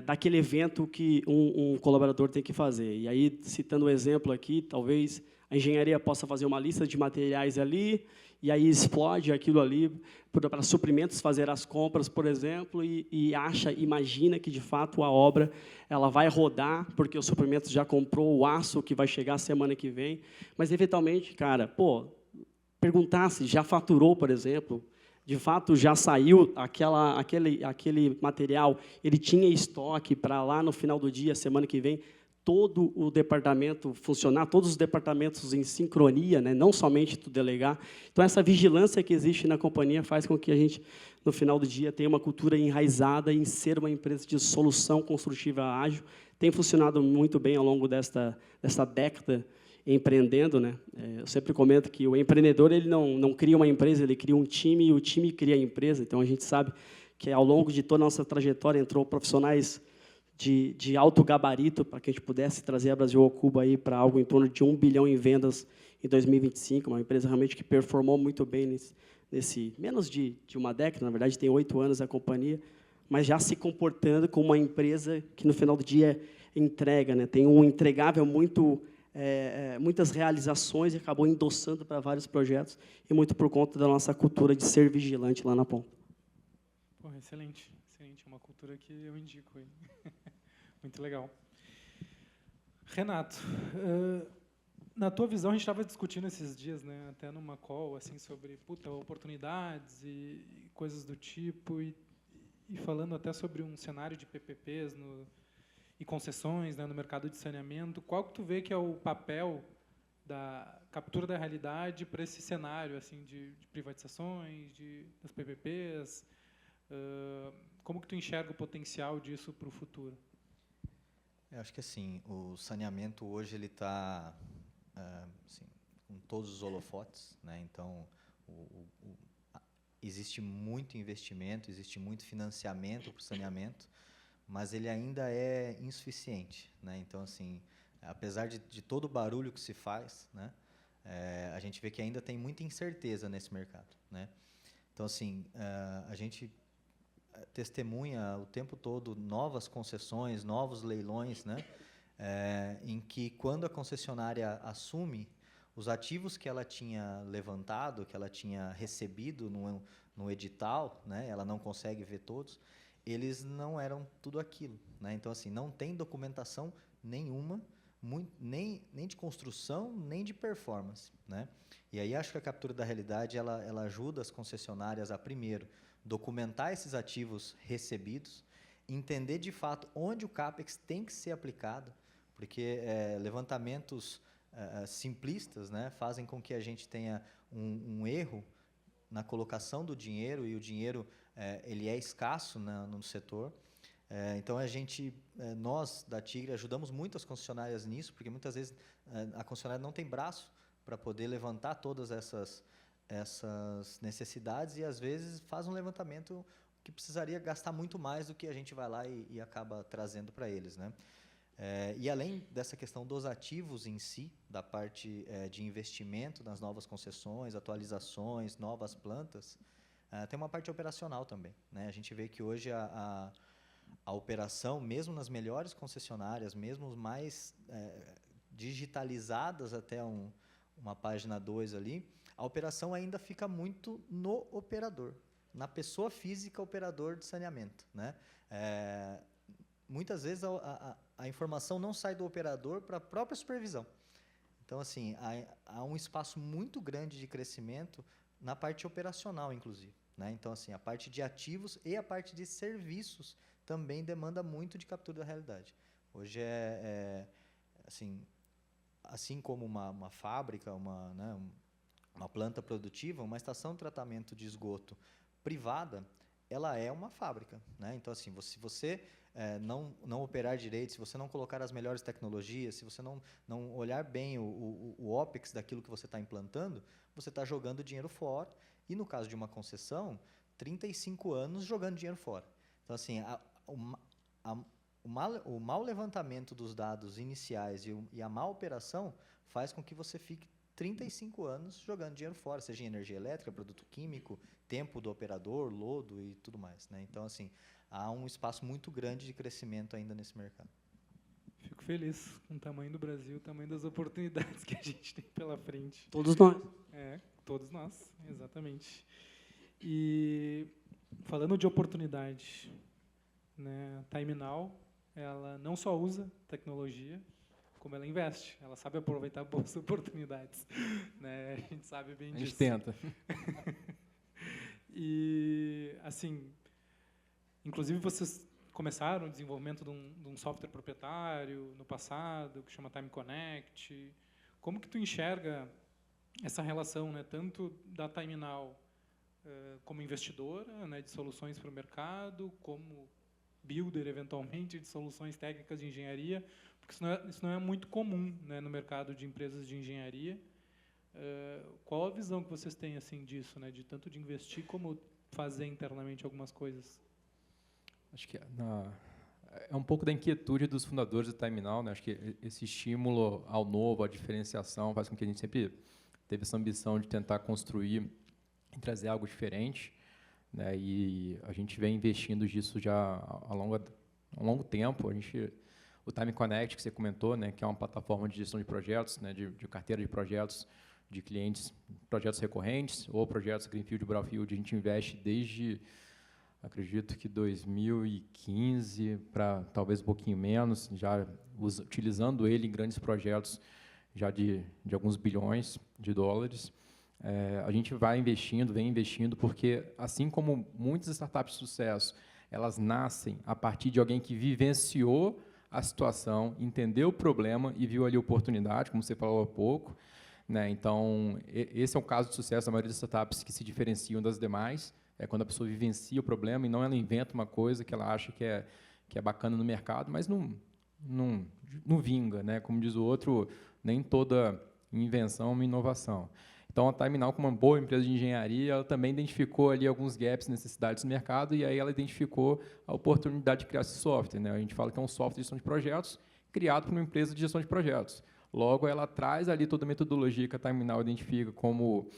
daquele evento que um colaborador tem que fazer. E aí, citando um exemplo aqui, talvez a engenharia possa fazer uma lista de materiais ali, e aí explode aquilo ali para suprimentos, fazer as compras, por exemplo, e imagina que, de fato, a obra ela vai rodar, porque o suprimento já comprou o aço que vai chegar semana que vem, mas, eventualmente, cara, perguntar se já faturou, por exemplo, de fato, já saiu aquele material, ele tinha estoque para lá no final do dia, semana que vem, todo o departamento funcionar, todos os departamentos em sincronia, né? Não somente tu delegar. Então, essa vigilância que existe na companhia faz com que a gente, no final do dia, tenha uma cultura enraizada em ser uma empresa de solução construtiva ágil. Tem funcionado muito bem ao longo desta década empreendendo, né? Eu sempre comento que o empreendedor ele não cria uma empresa, ele cria um time e o time cria a empresa. Então, a gente sabe que, ao longo de toda a nossa trajetória, entrou profissionais de alto gabarito para que a gente pudesse trazer a Brasil ao Cubo aí para algo em torno de 1 bilhão em vendas em 2025, uma empresa realmente que performou muito bem nesse menos de uma década, na verdade tem 8 anos a companhia, mas já se comportando como uma empresa que no final do dia entrega, né? Tem um entregável muitas realizações e acabou endossando para vários projetos, e muito por conta da nossa cultura de ser vigilante lá na ponta. Pô, excelente. É uma cultura que eu indico aí. Muito legal. Renato, na tua visão, a gente estava discutindo esses dias, né, até numa call, assim, sobre oportunidades e coisas do tipo, e falando até sobre um cenário de PPPs e concessões, né, no mercado de saneamento. Qual que tu vê que é o papel da captura da realidade para esse cenário assim, de privatizações, das PPPs? Como que tu enxerga o potencial disso para o futuro? Eu acho que assim, o saneamento hoje ele está assim, com todos os holofotes, né? Então existe muito investimento, existe muito financiamento para o saneamento, mas ele ainda é insuficiente, né? Então assim, apesar de todo o barulho que se faz, né? A gente vê que ainda tem muita incerteza nesse mercado, né? Então assim, a gente testemunha o tempo todo novas concessões, novos leilões, né? Em que, quando a concessionária assume os ativos que ela tinha levantado, que ela tinha recebido no edital, né? Ela não consegue ver todos, eles não eram tudo aquilo, né? Então, assim, não tem documentação nenhuma, nem de construção, nem de performance, né? E aí acho que a captura da realidade ela ajuda as concessionárias a, primeiro, documentar esses ativos recebidos, entender de fato onde o CAPEX tem que ser aplicado, porque levantamentos simplistas, né, fazem com que a gente tenha um erro na colocação do dinheiro, e o dinheiro ele é escasso no setor. Então, nós da Tigre ajudamos muito as concessionárias nisso, porque muitas vezes a concessionária não tem braço para poder levantar todas essas necessidades, e às vezes faz um levantamento que precisaria gastar muito mais do que a gente vai lá e acaba trazendo para eles, né? E além dessa questão dos ativos em si, da parte de investimento nas novas concessões, atualizações, novas plantas, tem uma parte operacional também, né? A gente vê que hoje a operação, mesmo nas melhores concessionárias, mesmo os mais digitalizadas até uma página 2 ali, a operação ainda fica muito no operador, na pessoa física operador de saneamento, né? Muitas vezes a informação não sai do operador para a própria supervisão. Então, assim, há um espaço muito grande de crescimento na parte operacional, inclusive, né? Então, assim, a parte de ativos e a parte de serviços também demanda muito de captura da realidade. Hoje assim como uma fábrica, uma planta produtiva, uma estação de tratamento de esgoto privada, ela é uma fábrica, né? Então, assim, se você não operar direito, se você não colocar as melhores tecnologias, se você não olhar bem o OPEX daquilo que você está implantando, você está jogando dinheiro fora. E, no caso de uma concessão, 35 anos jogando dinheiro fora. Então, assim, o mau levantamento dos dados iniciais e a má operação faz com que você fique 35 anos jogando dinheiro fora, seja em energia elétrica, produto químico, tempo do operador, lodo e tudo mais, né? Então, assim, há um espaço muito grande de crescimento ainda nesse mercado. Fico feliz com o tamanho do Brasil, o tamanho das oportunidades que a gente tem pela frente. Todos nós. Todos nós, exatamente. E falando de oportunidade, né, a TimeNow, ela não só usa tecnologia, como ela investe. Ela sabe aproveitar boas oportunidades, né? A gente sabe bem disso. A gente tenta. E, assim, inclusive vocês começaram o desenvolvimento de um software proprietário no passado, que chama Time Connect. Como que tu enxerga essa relação, né, tanto da TimeNow como investidora, né, de soluções para o mercado, como builder, eventualmente, de soluções técnicas de engenharia, porque isso não é muito comum, né, no mercado de empresas de engenharia. Qual a visão que vocês têm assim, disso, né, de tanto de investir como fazer internamente algumas coisas? Acho que é um pouco da inquietude dos fundadores do TimeNow, né? Acho que esse estímulo ao novo, à diferenciação, faz com que a gente sempre teve essa ambição de tentar construir e trazer algo diferente, né? E a gente vem investindo nisso já há um longo tempo. O Time Connect, que você comentou, né, que é uma plataforma de gestão de projetos, né, de carteira de projetos de clientes, projetos recorrentes ou projetos Greenfield e Brownfield, a gente investe desde, acredito que 2015 para talvez um pouquinho menos, já utilizando ele em grandes projetos já de alguns bilhões de dólares. A gente vem investindo, porque, assim como muitas startups de sucesso, elas nascem a partir de alguém que vivenciou a situação, entendeu o problema e viu ali a oportunidade, como você falou há pouco, né? Então, esse é um caso de sucesso da maioria das startups que se diferenciam das demais, quando a pessoa vivencia o problema e não ela inventa uma coisa que ela acha que é bacana no mercado, mas não vinga, né? Como diz o outro, nem toda invenção é uma inovação. Então, a TimeNow, como uma boa empresa de engenharia, ela também identificou ali alguns gaps, necessidades do mercado, e aí ela identificou a oportunidade de criar esse software, né? A gente fala que é um software de gestão de projetos criado por uma empresa de gestão de projetos. Logo, ela traz ali toda a metodologia que a TimeNow identifica como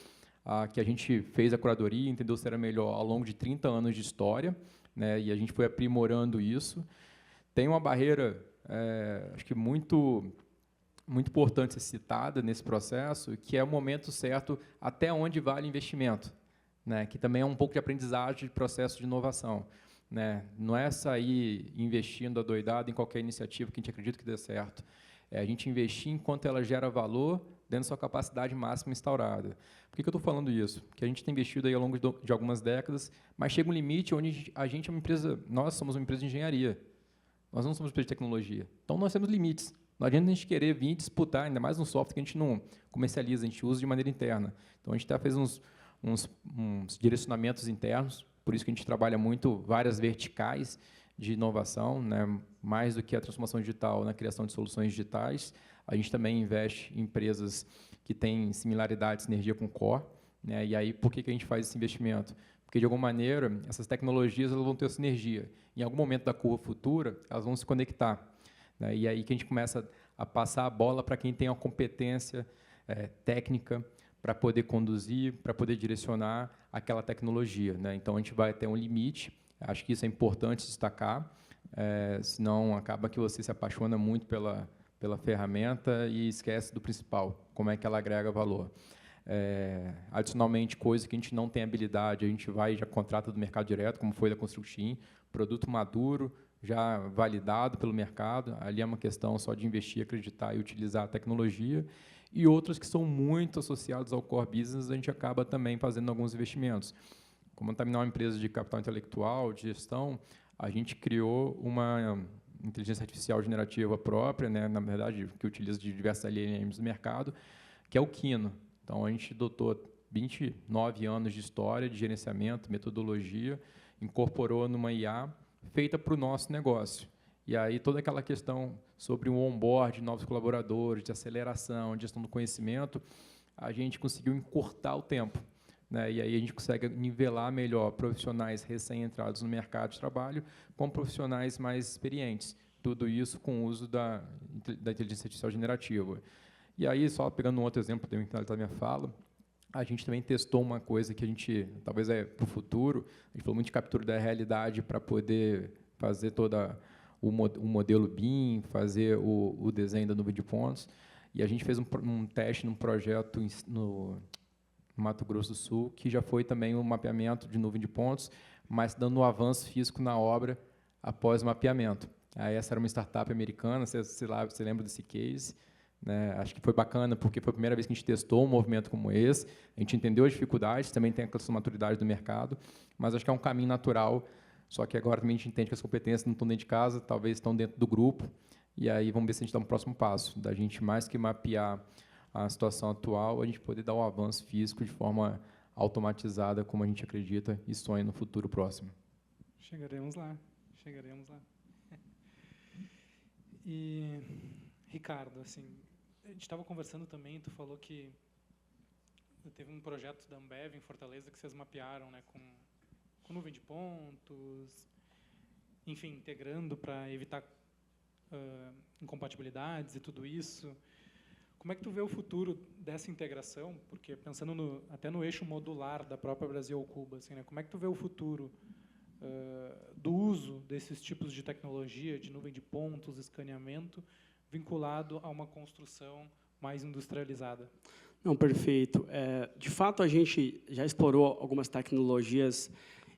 que a gente fez a curadoria, entendeu se era melhor ao longo de 30 anos de história, né? E a gente foi aprimorando isso. Tem uma barreira, acho que muito importante ser citada nesse processo, que é o momento certo até onde vale o investimento, né? Que também é um pouco de aprendizagem de processo de inovação, né? Não é sair investindo adoidado em qualquer iniciativa que a gente acredita que dê certo. É a gente investir enquanto ela gera valor dentro da sua capacidade máxima instaurada. Por que eu estou falando isso? Porque a gente tem investido aí ao longo de algumas décadas, mas chega um limite onde a gente é uma empresa, nós somos uma empresa de engenharia, nós não somos uma empresa de tecnologia. Então, nós temos limites. Não adianta a gente querer vir disputar, ainda mais um software que a gente não comercializa, a gente usa de maneira interna. Então, a gente até fez uns direcionamentos internos, por isso que a gente trabalha muito várias verticais de inovação, né? Mais do que a transformação digital na criação de soluções digitais. A gente também investe em empresas que têm similaridade, sinergia com o core, né? E aí, por que a gente faz esse investimento? Porque, de alguma maneira, essas tecnologias elas vão ter sinergia. Em algum momento da curva futura, elas vão se conectar. E aí que a gente começa a passar a bola para quem tem a competência técnica para poder conduzir, para poder direcionar aquela tecnologia, né? Então, a gente vai ter um limite, acho que isso é importante destacar, senão acaba que você se apaixona muito pela ferramenta e esquece do principal, como é que ela agrega valor. Adicionalmente, coisa que a gente não tem habilidade, a gente vai e já contrata do mercado direto, como foi da Constructim, produto maduro, já validado pelo mercado, ali é uma questão só de investir, acreditar e utilizar a tecnologia, e outros que são muito associados ao core business, a gente acaba também fazendo alguns investimentos. Como a Terminal é uma empresa de capital intelectual, de gestão, a gente criou uma inteligência artificial generativa própria, né, na verdade, que utiliza de diversas LLMs do mercado, que é o Kino. Então, a gente dotou 29 anos de história, de gerenciamento, metodologia, incorporou numa IA feita para o nosso negócio. E aí, toda aquela questão sobre o onboard de novos colaboradores, de aceleração, de gestão do conhecimento, a gente conseguiu encurtar o tempo, né? E aí a gente consegue nivelar melhor profissionais recém-entrados no mercado de trabalho com profissionais mais experientes. Tudo isso com o uso da inteligência artificial generativa. E aí, só pegando um outro exemplo, para eu finalizar minha fala, a gente também testou uma coisa que a gente, talvez para o futuro, a gente falou muito de captura da realidade para poder fazer toda o modelo BIM, fazer o desenho da nuvem de pontos, e a gente fez um teste num projeto no Mato Grosso do Sul, que já foi também um mapeamento de nuvem de pontos, mas dando um avanço físico na obra após o mapeamento. Aí essa era uma startup americana, você lembra desse case? Né? Acho que foi bacana, porque foi a primeira vez que a gente testou um movimento como esse, a gente entendeu as dificuldades, também tem a questão da maturidade do mercado, mas acho que é um caminho natural, só que agora também a gente entende que as competências não estão dentro de casa, talvez estão dentro do grupo, e aí vamos ver se a gente dá um próximo passo, da gente mais que mapear a situação atual, a gente poder dar um avanço físico de forma automatizada, como a gente acredita e sonha no futuro próximo. Chegaremos lá, chegaremos lá. E, Ricardo, assim, a gente estava conversando também, tu falou que teve um projeto da Ambev em Fortaleza que vocês mapearam, né, com nuvem de pontos, enfim, integrando para evitar incompatibilidades e tudo isso. Como é que tu vê o futuro dessa integração? Porque pensando até no eixo modular da própria Brasil ao Cuba, assim, né, como é que tu vê o futuro do uso desses tipos de tecnologia, de nuvem de pontos, escaneamento, vinculado a uma construção mais industrializada? Não, perfeito. De fato, a gente já explorou algumas tecnologias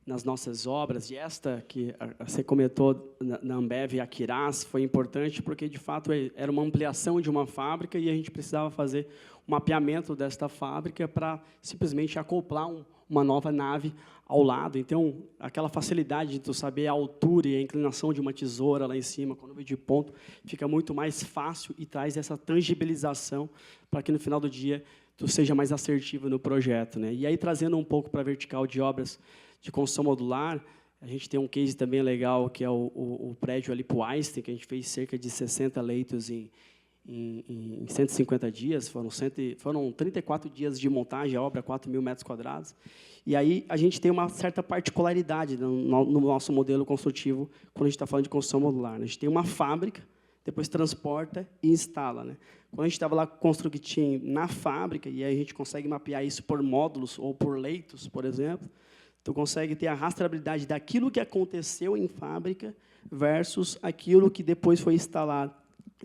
nas nossas obras, e esta que você comentou na Ambev, a Quiraz, foi importante porque, de fato, era uma ampliação de uma fábrica e a gente precisava fazer um mapeamento desta fábrica para simplesmente acoplar uma nova nave ao lado. Então, aquela facilidade de tu saber a altura e a inclinação de uma tesoura lá em cima, com nuvem de ponto, fica muito mais fácil e traz essa tangibilização para que, no final do dia, tu seja mais assertivo no projeto, né? E aí, trazendo um pouco para a vertical de obras de construção modular, a gente tem um case também legal, que é o prédio ali para o Einstein, que a gente fez cerca de 60 leitos em 150 dias, foram 34 dias de montagem, a obra, 4.000 metros quadrados. E aí a gente tem uma certa particularidade no nosso modelo construtivo, quando a gente está falando de construção modular, né? A gente tem uma fábrica, depois transporta e instala, né? Quando a gente estava lá com o Constructim na fábrica, e aí a gente consegue mapear isso por módulos ou por leitos, por exemplo, tu consegue ter a rastreabilidade daquilo que aconteceu em fábrica versus aquilo que depois foi instalado.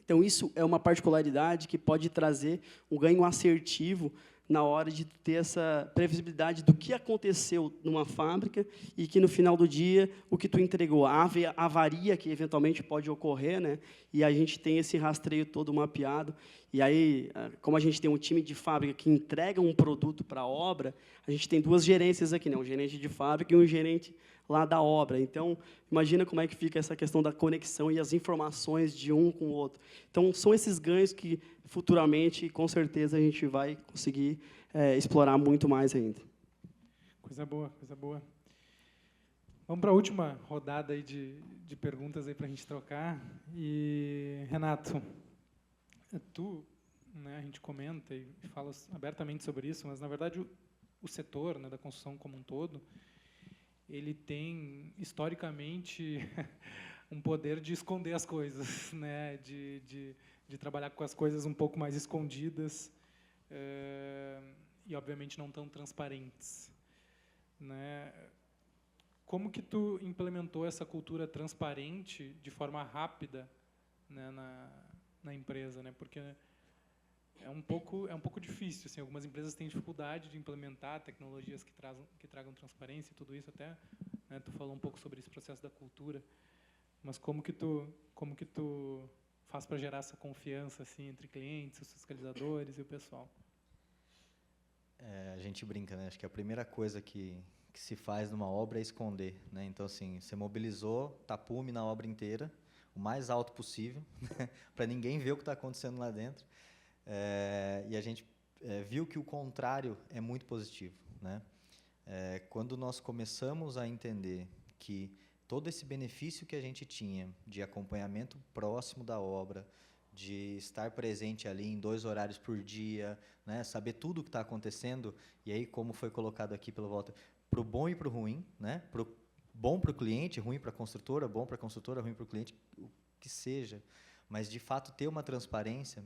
Então, isso é uma particularidade que pode trazer um ganho assertivo na hora de ter essa previsibilidade do que aconteceu numa fábrica e que, no final do dia, o que tu entregou, a avaria que, eventualmente, pode ocorrer, né? E a gente tem esse rastreio todo mapeado. E aí, como a gente tem um time de fábrica que entrega um produto para a obra, a gente tem duas gerências aqui, né? Um gerente de fábrica e um gerente lá da obra. Então, imagina como é que fica essa questão da conexão e as informações de um com o outro. Então, são esses ganhos que, futuramente, com certeza, a gente vai conseguir explorar muito mais ainda. Coisa boa, coisa boa. Vamos para a última rodada aí de perguntas aí para a gente trocar. E, Renato, tu, né, a gente comenta e fala abertamente sobre isso, mas, na verdade, o setor, né, da construção como um todo, ele tem, historicamente, um poder de esconder as coisas, né? de trabalhar com as coisas um pouco mais escondidas e, obviamente, não tão transparentes, né? como que tu implementou essa cultura transparente de forma rápida, né, na empresa, né? Porque é um pouco difícil, assim, algumas empresas têm dificuldade de implementar tecnologias que tragam transparência e tudo isso, até, né, tu falou um pouco sobre esse processo da cultura, mas como que tu faz para gerar essa confiança, assim, entre clientes, os fiscalizadores e o pessoal? A gente brinca, né? Acho que a primeira coisa que se faz numa obra é esconder, né? Então, assim, você mobilizou tapume na obra inteira, o mais alto possível, para ninguém ver o que está acontecendo lá dentro. E a gente viu que o contrário é muito positivo, né? Quando nós começamos a entender que todo esse benefício que a gente tinha de acompanhamento próximo da obra, de estar presente ali em 2 horários por dia, né, saber tudo o que está acontecendo, e aí, como foi colocado aqui pela volta, para o bom e para o ruim, né, bom para o cliente, ruim para a construtora, bom para a construtora, ruim para o cliente, o que seja, mas, de fato, ter uma transparência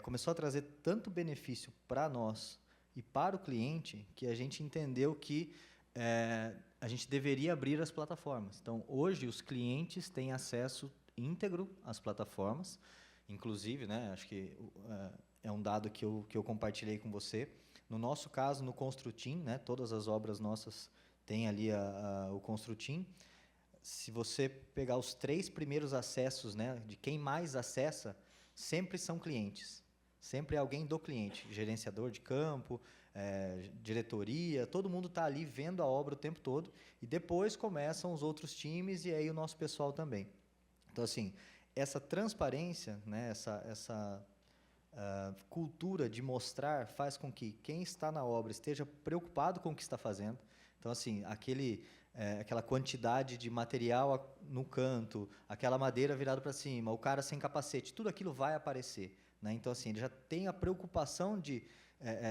começou a trazer tanto benefício para nós e para o cliente que a gente entendeu que a gente deveria abrir as plataformas. Então, hoje, os clientes têm acesso íntegro às plataformas, inclusive, né, acho que é um dado que eu compartilhei com você. No nosso caso, no Construtim, né, todas as obras nossas têm ali o Construtim. Se você pegar os 3 primeiros acessos, né, de quem mais acessa, sempre são clientes. Sempre é alguém do cliente, gerenciador de campo, diretoria, todo mundo está ali vendo a obra o tempo todo, e depois começam os outros times e aí o nosso pessoal também. Então, assim, essa transparência, né, essa cultura de mostrar faz com que quem está na obra esteja preocupado com o que está fazendo. Então, assim, aquela quantidade de material no canto, aquela madeira virada para cima, o cara sem capacete, tudo aquilo vai aparecer, né? Então, assim, ele já tem a preocupação de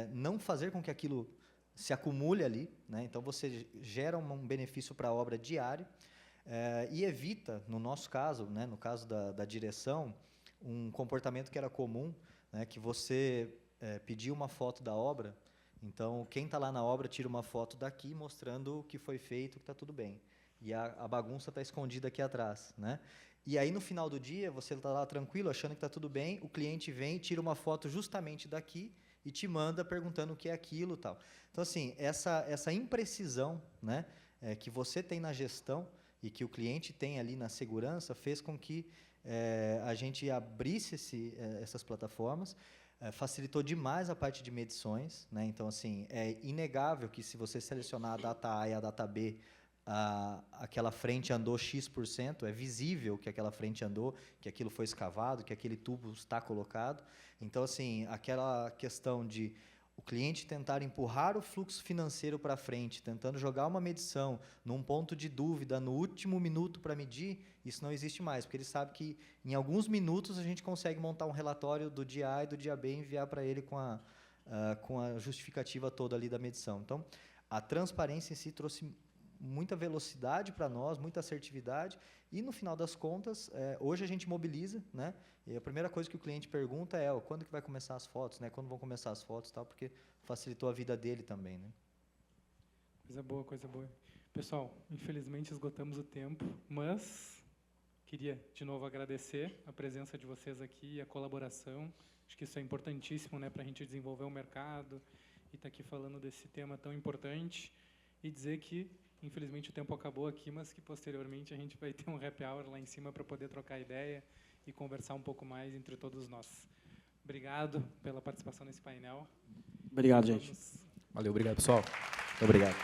não fazer com que aquilo se acumule ali, né? Então, você gera um benefício para a obra diário, e evita, no nosso caso, né, no caso da direção, um comportamento que era comum, né, que você pedia uma foto da obra, então quem está lá na obra tira uma foto daqui mostrando o que foi feito, que está tudo bem. E a bagunça está escondida aqui atrás, né? E aí, no final do dia, você está lá tranquilo, achando que está tudo bem, o cliente vem, tira uma foto justamente daqui e te manda perguntando o que é aquilo e tal. Então, assim, essa imprecisão, né, que você tem na gestão e que o cliente tem ali na segurança fez com que a gente abrisse essas plataformas, facilitou demais a parte de medições, né? Então, assim, é inegável que se você selecionar a data A e a data B, aquela frente andou X%, é visível que aquela frente andou, que aquilo foi escavado, que aquele tubo está colocado. Então, assim, aquela questão de o cliente tentar empurrar o fluxo financeiro para frente, tentando jogar uma medição num ponto de dúvida no último minuto para medir, isso não existe mais, porque ele sabe que em alguns minutos a gente consegue montar um relatório do dia A e do dia B e enviar para ele com a justificativa toda ali da medição. Então, a transparência em si trouxe muita velocidade para nós, muita assertividade, e no final das contas, hoje a gente mobiliza, né? E a primeira coisa que o cliente pergunta é quando que vai começar as fotos, né? Quando vão começar as fotos, tal, porque facilitou a vida dele também, né? Coisa boa, coisa boa. Pessoal, infelizmente esgotamos o tempo, mas queria de novo agradecer a presença de vocês aqui e a colaboração. Acho que isso é importantíssimo, né, para a gente desenvolver o mercado e estar aqui falando desse tema tão importante, e dizer que infelizmente o tempo acabou aqui, mas que posteriormente a gente vai ter um happy hour lá em cima para poder trocar ideia e conversar um pouco mais entre todos nós. Obrigado pela participação nesse painel. Obrigado, gente. Valeu, obrigado, pessoal. Muito obrigado.